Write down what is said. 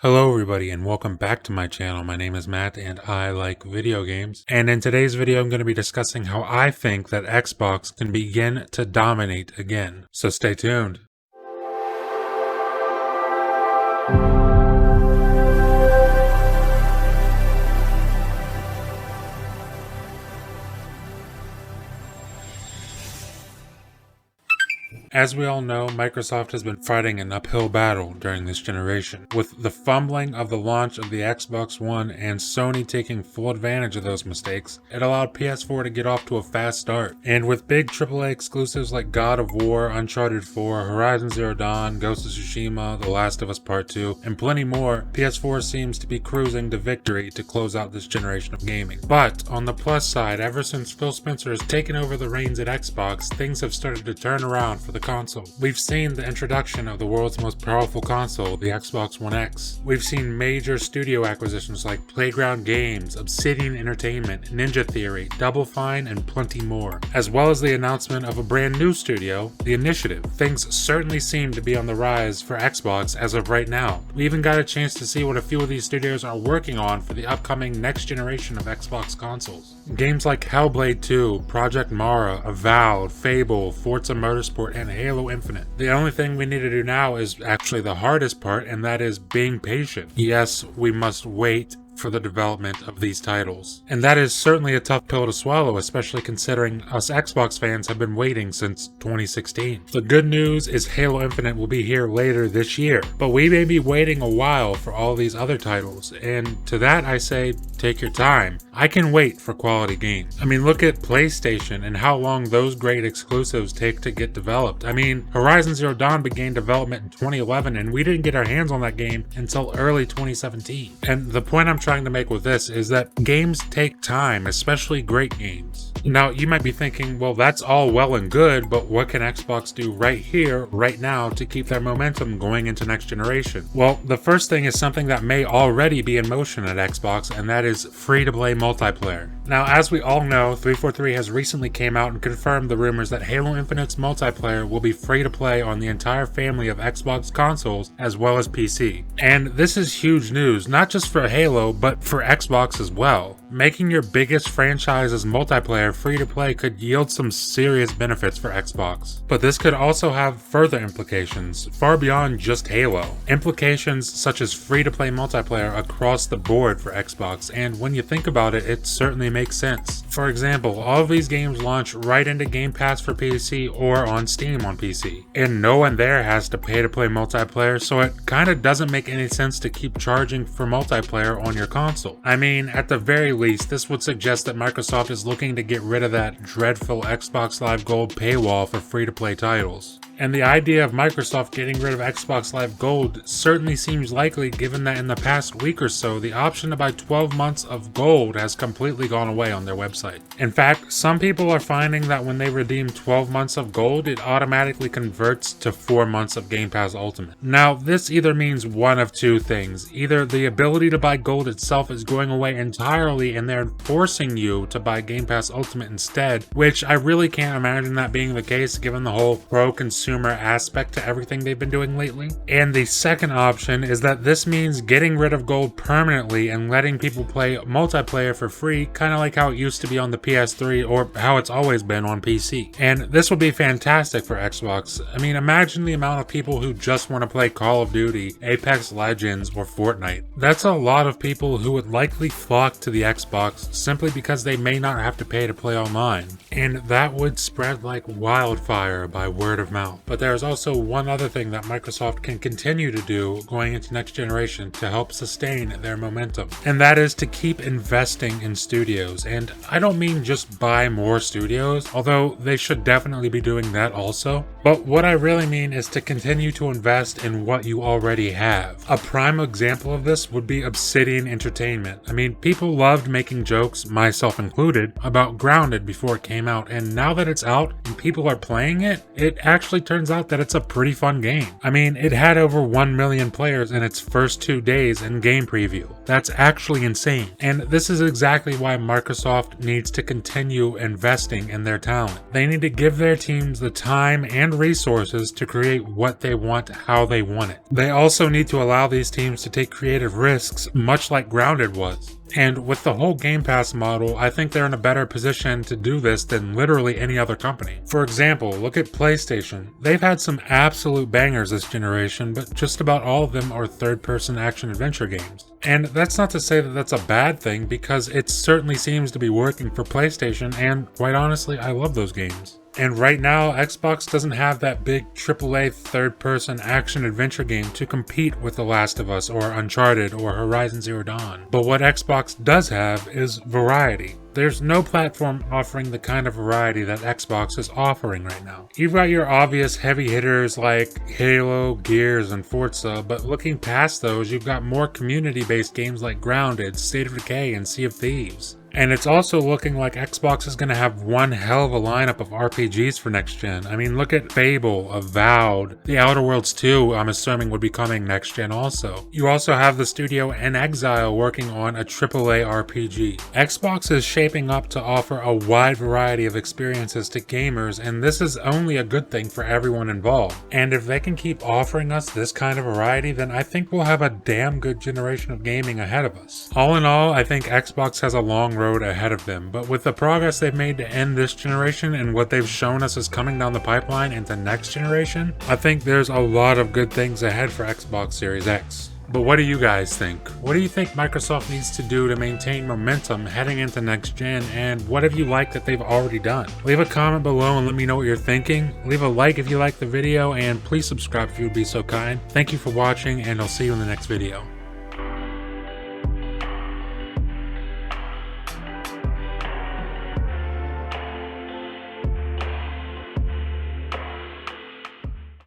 Hello everybody and welcome back to my channel. My name is Matt and I like video games. And in today's video I'm going to be discussing how I think that Xbox can begin to dominate again. So stay tuned. As we all know, Microsoft has been fighting an uphill battle during this generation, with the fumbling of the launch of the Xbox One and Sony taking full advantage of those mistakes. It allowed PS4 to get off to a fast start, and with big AAA exclusives like God of War, Uncharted 4, Horizon Zero Dawn, Ghost of Tsushima, The Last of Us Part 2, and plenty more, PS4 seems to be cruising to victory to close out this generation of gaming. But on the plus side, ever since Phil Spencer has taken over the reins at Xbox, things have started to turn around for the console. We've seen the introduction of the world's most powerful console, the Xbox One X. We've seen major studio acquisitions like Playground Games, Obsidian Entertainment, Ninja Theory, Double Fine, and plenty more, as well as the announcement of a brand new studio, The Initiative. Things certainly seem to be on the rise for Xbox as of right now. We even got a chance to see what a few of these studios are working on for the upcoming next generation of Xbox consoles. Games like Hellblade 2, Project Mara, Avowed, Fable, Forza Motorsport, and Halo Infinite. The only thing we need to do now is actually the hardest part, and that is being patient. Yes, we must wait for the development of these titles. And that is certainly a tough pill to swallow, especially considering us Xbox fans have been waiting since 2016. The good news is Halo Infinite will be here later this year, but we may be waiting a while for all these other titles, and to that I say, take your time. I can wait for quality games. I mean, look at PlayStation and how long those great exclusives take to get developed. I mean, Horizon Zero Dawn began development in 2011 and we didn't get our hands on that game until early 2017. And the point I'm trying to make with this is that games take time, especially great games. Now, you might be thinking, well, that's all well and good, but what can Xbox do right here, right now, to keep their momentum going into next generation? Well, the first thing is something that may already be in motion at Xbox, and that is free-to-play multiplayer. Now, as we all know, 343 has recently came out and confirmed the rumors that Halo Infinite's multiplayer will be free-to-play on the entire family of Xbox consoles as well as PC. And this is huge news, not just for Halo, but for Xbox as well. Making your biggest franchise's multiplayer free-to-play could yield some serious benefits for Xbox. But this could also have further implications, far beyond just Halo. Implications such as free-to-play multiplayer across the board for Xbox, and when you think about it, it certainly makes sense. For example, all of these games launch right into Game Pass for PC or on Steam on PC, and no one there has to pay to play multiplayer, so it kinda doesn't make any sense to keep charging for multiplayer on your console. I mean, at the very least, this would suggest that Microsoft is looking to get rid of that dreadful Xbox Live Gold paywall for free-to-play titles. And the idea of Microsoft getting rid of Xbox Live Gold certainly seems likely, given that in the past week or so, the option to buy 12 months of Gold has completely gone away on their website. In fact, some people are finding that when they redeem 12 months of Gold, it automatically converts to 4 months of Game Pass Ultimate. Now, this either means one of two things. Either the ability to buy Gold itself is going away entirely and they're forcing you to buy Game Pass Ultimate instead, which I really can't imagine that being the case given the whole pro-consumer aspect to everything they've been doing lately. And the second option is that this means getting rid of Gold permanently and letting people play multiplayer for free, kind of like how it used to be on the PS3 or how it's always been on PC. And this would be fantastic for Xbox. I mean, imagine the amount of people who just want to play Call of Duty, Apex Legends, or Fortnite. That's a lot of people who would likely flock to the Xbox simply because they may not have to pay to play online. And that would spread like wildfire by word of mouth. But there's also one other thing that Microsoft can continue to do going into next generation to help sustain their momentum. And that is to keep investing in studios. And I don't mean just buy more studios, although they should definitely be doing that also. But what I really mean is to continue to invest in what you already have. A prime example of this would be Obsidian Entertainment. I mean, people loved making jokes, myself included, about Grounded before it came came out, and now that it's out and people are playing it, it actually turns out that it's a pretty fun game. I mean, it had over 1 million players in its first 2 days in game preview. That's actually insane. And this is exactly why Microsoft needs to continue investing in their talent. They need to give their teams the time and resources to create what they want, how they want it. They also need to allow these teams to take creative risks, much like Grounded was. And with the whole Game Pass model, I think they're in a better position to do this than literally any other company. For example, look at PlayStation. They've had some absolute bangers this generation, but just about all of them are third-person action-adventure games. And that's not to say that that's a bad thing, because it certainly seems to be working for PlayStation, and quite honestly, I love those games. And right now, Xbox doesn't have that big AAA third-person action-adventure game to compete with The Last of Us or Uncharted or Horizon Zero Dawn. But what Xbox does have is variety. There's no platform offering the kind of variety that Xbox is offering right now. You've got your obvious heavy hitters like Halo, Gears, and Forza, but looking past those, you've got more community-based games like Grounded, State of Decay, and Sea of Thieves. And it's also looking like Xbox is going to have one hell of a lineup of RPGs for next gen. I mean, look at Fable, Avowed, The Outer Worlds 2, I'm assuming would be coming next gen also. You also have the studio inXile working on a AAA RPG. Xbox is shaping up to offer a wide variety of experiences to gamers, and this is only a good thing for everyone involved. And if they can keep offering us this kind of variety, then I think we'll have a damn good generation of gaming ahead of us. All in all, I think Xbox has a long road ahead of them, but with the progress they've made to end this generation and what they've shown us is coming down the pipeline into next generation, I think there's a lot of good things ahead for Xbox Series X. But what do you guys think? What do you think Microsoft needs to do to maintain momentum heading into next gen, and what have you liked that they've already done? Leave a comment below and let me know what you're thinking. Leave a like if you liked the video, and please subscribe if you would be so kind. Thank you for watching, and I'll see you in the next video.